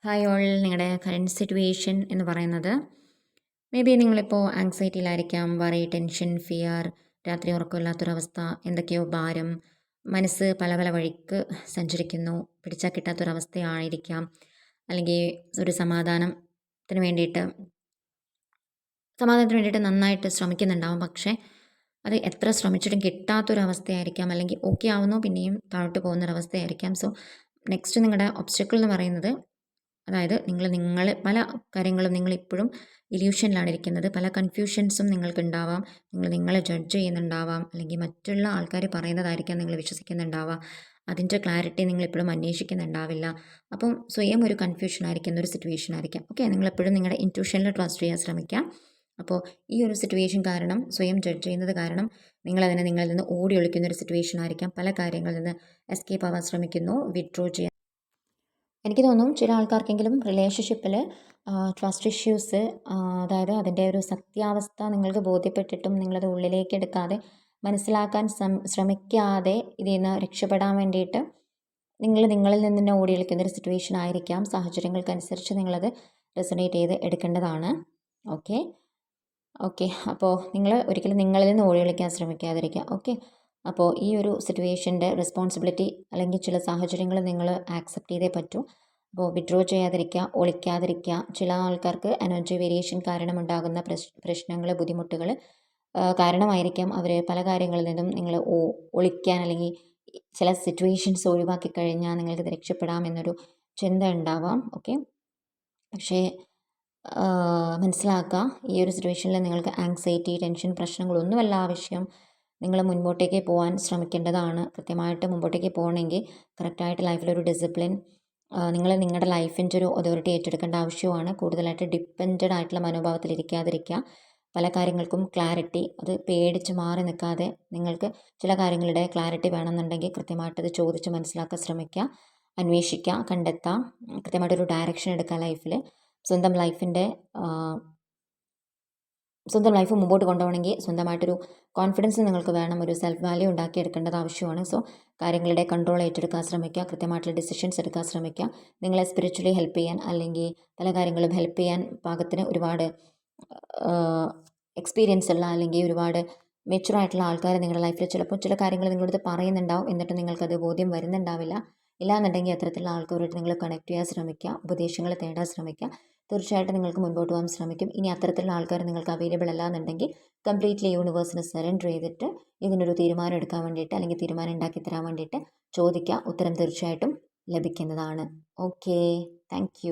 Hi all, നിങ്ങളുടെ current situation എന്ന് പറയുന്നത് മേ ബി നിങ്ങളിപ്പോൾ ആങ്സൈറ്റിയിലായിരിക്കാം, വറി, ടെൻഷൻ, ഫിയർ, രാത്രി ഉറക്കമില്ലാത്തൊരവസ്ഥ, എന്തൊക്കെയോ ഭാരം, മനസ്സ് പല പല വഴിക്ക് സഞ്ചരിക്കുന്നു, പിടിച്ചാൽ കിട്ടാത്തൊരവസ്ഥയായിരിക്കാം. അല്ലെങ്കിൽ ഒരു സമാധാനത്തിന് വേണ്ടിയിട്ട് നന്നായിട്ട് ശ്രമിക്കുന്നുണ്ടാവും. പക്ഷേ അത് എത്ര ശ്രമിച്ചിട്ടും കിട്ടാത്തൊരവസ്ഥയായിരിക്കാം, അല്ലെങ്കിൽ ഓക്കെ ആവുന്നു പിന്നെയും താഴോട്ട് പോകുന്നൊരവസ്ഥയായിരിക്കാം. സോ നെക്സ്റ്റ് നിങ്ങളുടെ ഒബ്സ്റ്റക്കിൾ എന്ന് പറയുന്നത്, അതായത് നിങ്ങൾ പല കാര്യങ്ങളും നിങ്ങളിപ്പോഴും ഇല്യൂഷനിലാണ് ഇരിക്കുന്നത്. പല കൺഫ്യൂഷൻസും നിങ്ങൾക്ക് ഉണ്ടാവാം. നിങ്ങളെ ജഡ്ജ് ചെയ്യുന്നുണ്ടാവാം, അല്ലെങ്കിൽ മറ്റുള്ള ആൾക്കാർ പറയുന്നതായിരിക്കാം നിങ്ങൾ വിശ്വസിക്കുന്നുണ്ടാവാം. അതിൻ്റെ ക്ലാരിറ്റി നിങ്ങളിപ്പോഴും അന്വേഷിക്കുന്നുണ്ടാവില്ല. അപ്പം സ്വയം ഒരു കൺഫ്യൂഷൻ ആയിരിക്കുന്ന ഒരു സിറ്റുവേഷൻ ആയിരിക്കാം. ഓക്കെ, നിങ്ങളെപ്പോഴും നിങ്ങളുടെ ഇൻറ്റ്യൂഷനിൽ ട്രസ്റ്റ് ചെയ്യാൻ ശ്രമിക്കാം. അപ്പോൾ ഈ ഒരു സിറ്റുവേഷൻ കാരണം, സ്വയം ജഡ്ജ് ചെയ്യുന്നത് കാരണം നിങ്ങളിൽ നിന്ന് ഓടി ഒളിക്കുന്ന ഒരു സിറ്റുവേഷൻ ആയിരിക്കാം. പല കാര്യങ്ങളിൽ നിന്ന് എസ്കേപ്പ് ആവാൻ ശ്രമിക്കുന്നു, വിഡ്രോ ചെയ്യാൻ. എനിക്ക് തോന്നും ചില ആൾക്കാർക്കെങ്കിലും റിലേഷൻഷിപ്പിൽ ട്രസ്റ്റ് ഇഷ്യൂസ്, അതായത് അതിൻ്റെ ഒരു സത്യാവസ്ഥ നിങ്ങൾക്ക് ബോധ്യപ്പെട്ടിട്ടും നിങ്ങളത് ഉള്ളിലേക്ക് എടുക്കാതെ, മനസ്സിലാക്കാൻ ശ്രമിക്കാതെ ഇതിൽ നിന്ന് രക്ഷപ്പെടാൻ വേണ്ടിയിട്ട് നിങ്ങളിൽ നിന്ന് തന്നെ ഓടി കളിക്കുന്നൊരു സിറ്റുവേഷൻ ആയിരിക്കാം. സാഹചര്യങ്ങൾക്കനുസരിച്ച് നിങ്ങളത് റെസൊനേറ്റ് ചെയ്ത് എടുക്കേണ്ടതാണ്. ഓക്കെ ഓക്കെ അപ്പോൾ നിങ്ങൾ ഒരിക്കലും നിങ്ങളിൽ നിന്ന് ഓടി കളിക്കാൻ ശ്രമിക്കാതിരിക്കുക. ഓക്കെ, അപ്പോൾ ഈ ഒരു സിറ്റുവേഷൻ്റെ റെസ്പോൺസിബിലിറ്റി അല്ലെങ്കിൽ ചില സാഹചര്യങ്ങൾ നിങ്ങൾ ആക്സെപ്റ്റ് ചെയ്തേ പറ്റൂ. അപ്പോൾ വിഡ്രോ ചെയ്യാതിരിക്കുക, ഒളിക്കാതിരിക്കുക. ചില ആൾക്കാർക്ക് എനർജി വേരിയേഷൻ കാരണമുണ്ടാകുന്ന പ്രശ്നങ്ങൾ, ബുദ്ധിമുട്ടുകൾ കാരണമായിരിക്കാം അവർ പല കാര്യങ്ങളിൽ നിന്നും നിങ്ങൾ ഒളിക്കാൻ, അല്ലെങ്കിൽ ചില സിറ്റുവേഷൻസ് ഒഴിവാക്കി കഴിഞ്ഞാൽ നിങ്ങൾക്ക് രക്ഷപ്പെടാം എന്നൊരു ചിന്ത ഉണ്ടാവാം. ഓക്കെ, പക്ഷേ മനസ്സിലാക്കുക, ഈ ഒരു സിറ്റുവേഷനിൽ നിങ്ങൾക്ക് ആങ്സൈറ്റി, ടെൻഷൻ, പ്രശ്നങ്ങളൊന്നുമല്ല ആവശ്യം. നിങ്ങൾ മുൻപോട്ടേക്ക് പോകാൻ ശ്രമിക്കേണ്ടതാണ്. കൃത്യമായിട്ട് മുമ്പോട്ടേക്ക് പോകണമെങ്കിൽ കറക്റ്റായിട്ട് ലൈഫിലൊരു ഡിസിപ്ലിൻ, നിങ്ങൾ നിങ്ങളുടെ ലൈഫിൻ്റെ ഒരു അതോറിറ്റി ഏറ്റെടുക്കേണ്ട ആവശ്യമാണ്. കൂടുതലായിട്ട് ഡിപ്പെൻഡഡ് ആയിട്ടുള്ള മനോഭാവത്തിൽ ഇരിക്കാതിരിക്കുക. പല കാര്യങ്ങൾക്കും ക്ലാരിറ്റി, അത് പേടിച്ച് മാറി നിൽക്കാതെ, നിങ്ങൾക്ക് ചില കാര്യങ്ങളുടെ ക്ലാരിറ്റി വേണമെന്നുണ്ടെങ്കിൽ കൃത്യമായിട്ടത് ചോദിച്ച് മനസ്സിലാക്കാൻ ശ്രമിക്കുക, അന്വേഷിക്കുക, കണ്ടെത്തുക, കൃത്യമായിട്ടൊരു ഡയറക്ഷൻ എടുക്കുക ലൈഫിൽ. സ്വന്തം ലൈഫ് മുമ്പോട്ട് കൊണ്ടുപോകണമെങ്കിൽ സ്വന്തമായിട്ടൊരു കോൺഫിഡൻസ് നിങ്ങൾക്ക് വേണം, ഒരു സെൽഫ് വാല്യൂ ഉണ്ടാക്കിയെടുക്കേണ്ടത് ആവശ്യമാണ്. സോ കാര്യങ്ങളുടെ കൺട്രോൾ ഏറ്റെടുക്കാൻ ശ്രമിക്കുക, കൃത്യമായിട്ടുള്ള ഡിസിഷൻസ് എടുക്കാൻ ശ്രമിക്കുക. നിങ്ങളെ സ്പിരിച്വലി ഹെൽപ്പ് ചെയ്യാൻ, അല്ലെങ്കിൽ പല കാര്യങ്ങളും ഹെൽപ്പ് ചെയ്യാൻ പാകത്തിന് ഒരുപാട് എക്സ്പീരിയൻസ് ഉള്ള, അല്ലെങ്കിൽ ഒരുപാട് മെച്ചുറായിട്ടുള്ള ആൾക്കാർ നിങ്ങളുടെ ലൈഫിൽ ചിലപ്പോൾ ചില കാര്യങ്ങൾ നിങ്ങളടുത്ത് പറയുന്നുണ്ടാവും, എന്നിട്ട് നിങ്ങൾക്കത് ബോധ്യം വരുന്നുണ്ടാവില്ല. ഇല്ലാന്നുണ്ടെങ്കിൽ അത്തരത്തിലുള്ള ആൾക്കാരോട് നിങ്ങൾ കണക്ട് ചെയ്യാൻ ശ്രമിക്കുക, ഉപദേശങ്ങൾ തേടാൻ ശ്രമിക്കുക. തീർച്ചയായിട്ടും നിങ്ങൾക്ക് മുൻപോട്ട് പോകാൻ ശ്രമിക്കും. ഇനി അത്തരത്തിലുള്ള ആൾക്കാർ നിങ്ങൾക്ക് അവൈലബിൾ അല്ല എന്നുണ്ടെങ്കിൽ കംപ്ലീറ്റ്ലി യൂണിവേഴ്സിന് സറണ്ടർ ചെയ്തിട്ട് ഇതിനൊരു തീരുമാനം എടുക്കാൻ വേണ്ടിയിട്ട്, അല്ലെങ്കിൽ തീരുമാനം ഉണ്ടാക്കി തരാൻ വേണ്ടിയിട്ട് ചോദിക്കുക. ഉത്തരം തീർച്ചയായിട്ടും ലഭിക്കുന്നതാണ്. Okay, thank you.